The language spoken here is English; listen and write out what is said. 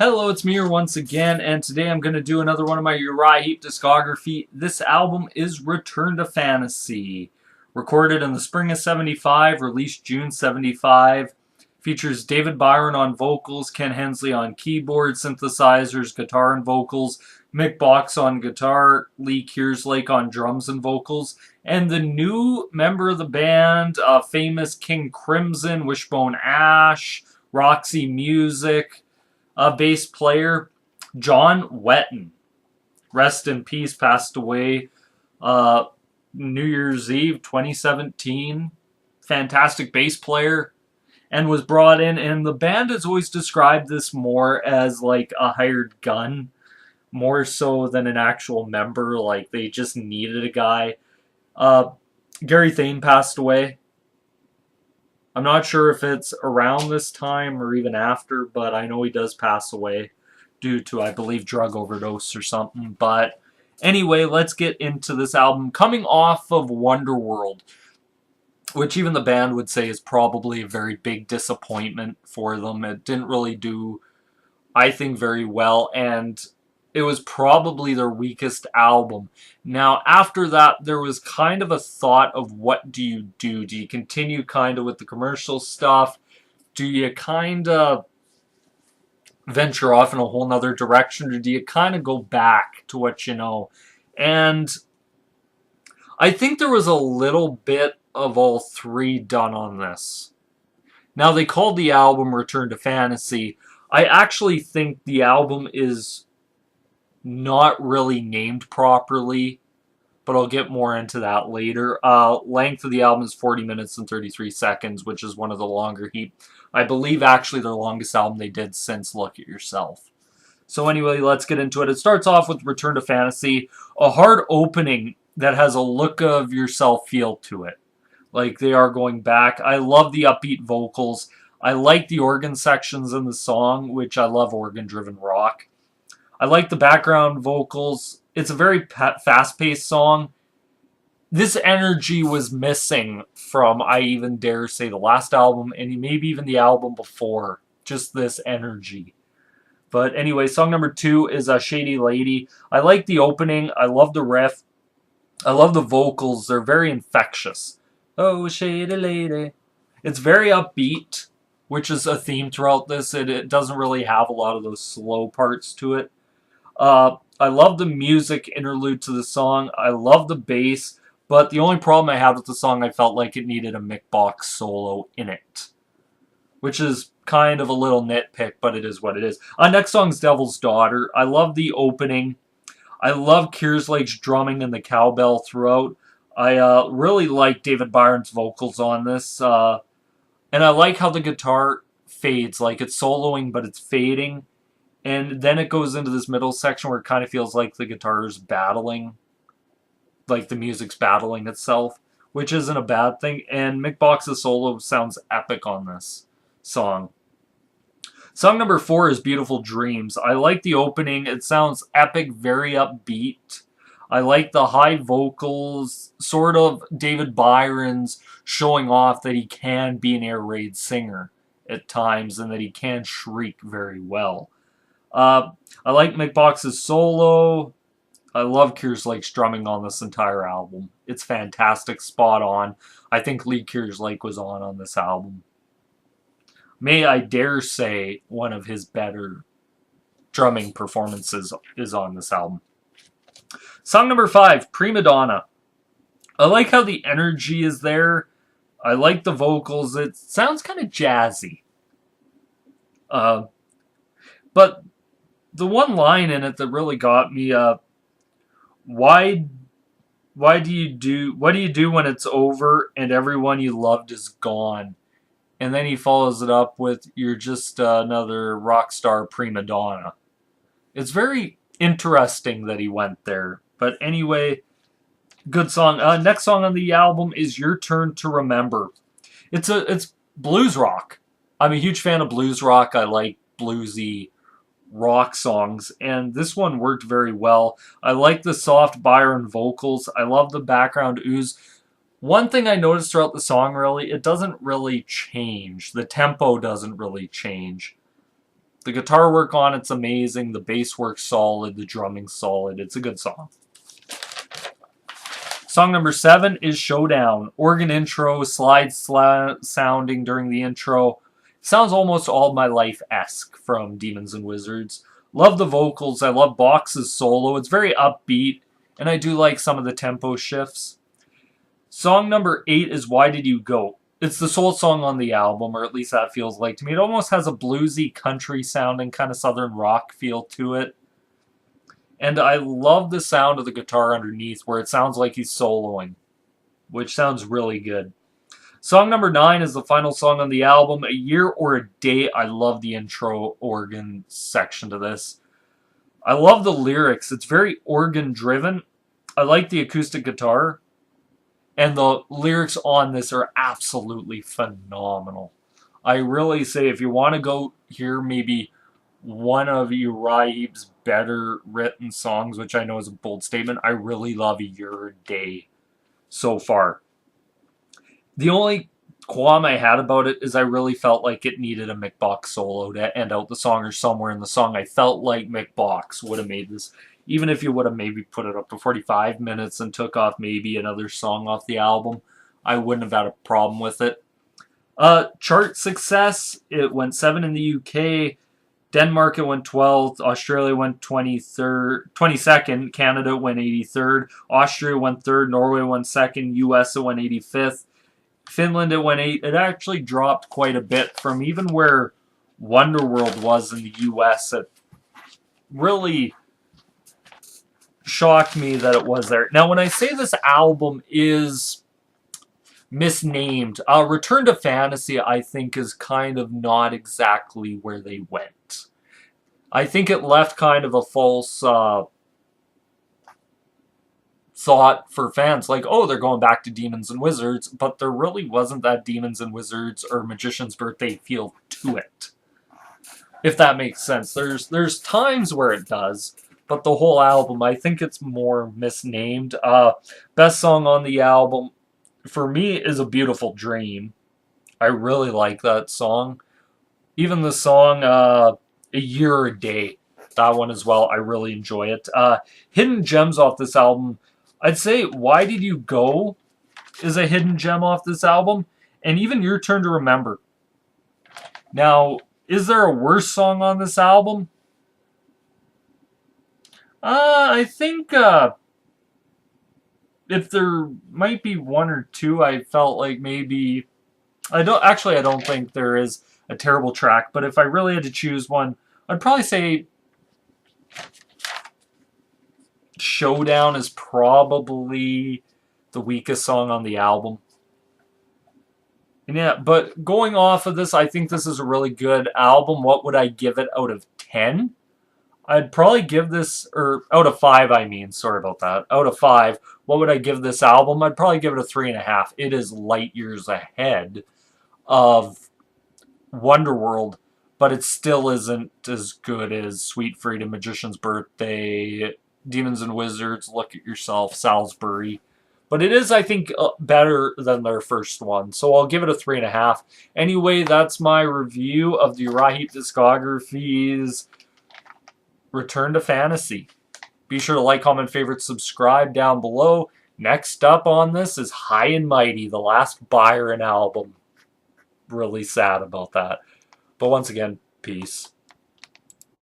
Hello, it's me here once again, and today I'm going to do another one of my Uriah Heep Discography. This album is Return to Fantasy. Recorded in the spring of 75, released June 75. Features David Byron on vocals, Ken Hensley on keyboard, synthesizers, guitar and vocals, Mick Box on guitar, Kerslake on drums and vocals, and the new member of the band, famous King Crimson, Wishbone Ash, Roxy Music, bass player John Wetton. Rest in peace, passed away New Year's Eve 2017. Fantastic bass player, and was brought in, and the band has always described this more as like a hired gun, more so than an actual member. Like they just needed a guy. Gary Thane passed away. I'm not sure if it's around this time or even after, but I know he does pass away due to, I believe, drug overdose or something. But anyway, let's get into this album. Coming off of Wonderworld, which even the band would say is probably a very big disappointment for them. It didn't really do, I think, very well, and it was probably their weakest album. Now, after that, there was kind of a thought of what do you do? Do you continue kind of with the commercial stuff? Do you kind of venture off in a whole nother direction? Or do you kind of go back to what you know? And I think there was a little bit of all three done on this. Now, they called the album Return to Fantasy. I actually think the album is not really named properly, but I'll get more into that later. Length of the album is 40 minutes and 33 seconds, which is one of the longer Heep. I believe actually their longest album they did since Look at Yourself. So anyway, let's get into it. It starts off with Return to Fantasy, a hard opening that has a Look of Yourself feel to it. Like they are going back. I love the upbeat vocals. I like the organ sections in the song, which I love organ-driven rock. I like the background vocals. It's a very fast-paced song. This energy was missing from, I even dare say, the last album, and maybe even the album before. Just this energy. But anyway, song number 2 is Shady Lady. I like the opening. I love the riff. I love the vocals. They're very infectious. Oh, shady lady. It's very upbeat, which is a theme throughout this. It doesn't really have a lot of those slow parts to it. I love the music interlude to the song. I love the bass, but the only problem I had with the song, I felt like it needed a Mick Box solo in it, which is kind of a little nitpick, but it is what it is. Next song's Devil's Daughter. I love the opening. I love Kerslake's drumming and the cowbell throughout. I really like David Byron's vocals on this, and I like how the guitar fades, like it's soloing, but it's fading. And then it goes into this middle section where it kind of feels like the guitar is battling, like the music's battling itself, which isn't a bad thing. And Mick Box's solo sounds epic on this song. Song number 4 is Beautiful Dreams. I like the opening. It sounds epic, very upbeat. I like the high vocals, sort of David Byron's showing off that he can be an air raid singer at times and that he can shriek very well. I like Mick Box's solo. I love Kerslake's drumming on this entire album. It's fantastic, spot on. I think Lee Kerslake was on this album. May I dare say one of his better drumming performances is on this album. Song number 5, Prima Donna. I like how the energy is there. I like the vocals. It sounds kind of jazzy. But the one line in it that really got me, what do you do when it's over and everyone you loved is gone? And then he follows it up with, you're just another rock star prima donna. It's very interesting that he went there. But anyway, good song. Next song on the album is Your Turn to Remember. It's blues rock. I'm a huge fan of blues rock. I like bluesy rock songs, and this one worked very well. I like the soft Byron vocals. I love the background ooze. One thing I noticed throughout the song, really, it doesn't really change. The tempo doesn't really change. The guitar work on it's amazing. The bass work's solid. The drumming's solid. It's a good song. Song number 7 is Showdown. Organ intro, slide sounding during the intro. Sounds almost All My Life-esque from Demons and Wizards. Love the vocals. I love Box's solo. It's very upbeat, and I do like some of the tempo shifts. Song number 8 is Why Did You Go? It's the sole song on the album, or at least that feels like to me. It almost has a bluesy, country-sounding, kind of southern rock feel to it. And I love the sound of the guitar underneath, where it sounds like he's soloing, which sounds really good. Song number 9 is the final song on the album, A Year or a Day. I love the intro organ section to this. I love the lyrics. It's very organ-driven. I like the acoustic guitar. And the lyrics on this are absolutely phenomenal. I really say if you want to go hear maybe one of Uriah Heep's better written songs, which I know is a bold statement, I really love A Year or a Day so far. The only qualm I had about it is I really felt like it needed a Mick Box solo to end out the song, or somewhere in the song I felt like Mick Box would have made this. Even if you would have maybe put it up to 45 minutes and took off maybe another song off the album, I wouldn't have had a problem with it. Chart success, it went 7 in the UK, Denmark it went 12th, Australia went 22nd, Canada went 83rd, Austria went 3rd, Norway went 2nd, US it went 85th, Finland it went 8th. It actually dropped quite a bit from even where Wonderworld was in the US. It really shocked me that it was there. Now, when I say this album is misnamed, Return to Fantasy, I think, is kind of not exactly where they went. I think it left kind of a false thought for fans, like, oh, they're going back to Demons and Wizards, but there really wasn't that Demons and Wizards or Magician's Birthday feel to it, if that makes sense. There's times where it does, but the whole album, I think it's more misnamed. Best song on the album, for me, is A Beautiful Dream. I really like that song. Even the song A Year or a Day, that one as well, I really enjoy it. Hidden gems off this album, I'd say Why Did You Go is a hidden gem off this album, and even Your Turn to Remember. Now, is there a worse song on this album? I think if there might be one or two, I felt like maybe I don't think there is a terrible track, but if I really had to choose one, I'd probably say Showdown is probably the weakest song on the album. And yeah, but going off of this, I think this is a really good album. What would I give it out of 10? I'd probably give this, or out of 5, I mean, sorry about that. Out of 5, what would I give this album? I'd probably give it a 3.5. It is light years ahead of Wonderworld, but it still isn't as good as Sweet Freedom, Magician's Birthday, Demons and Wizards, Look at Yourself, Salisbury. But it is, I think, better than their first one. So I'll give it a 3.5. Anyway, that's my review of the Uriah Heep Discography's Return to Fantasy. Be sure to like, comment, favorite, subscribe down below. Next up on this is High and Mighty, the last Byron album. Really sad about that. But once again, peace.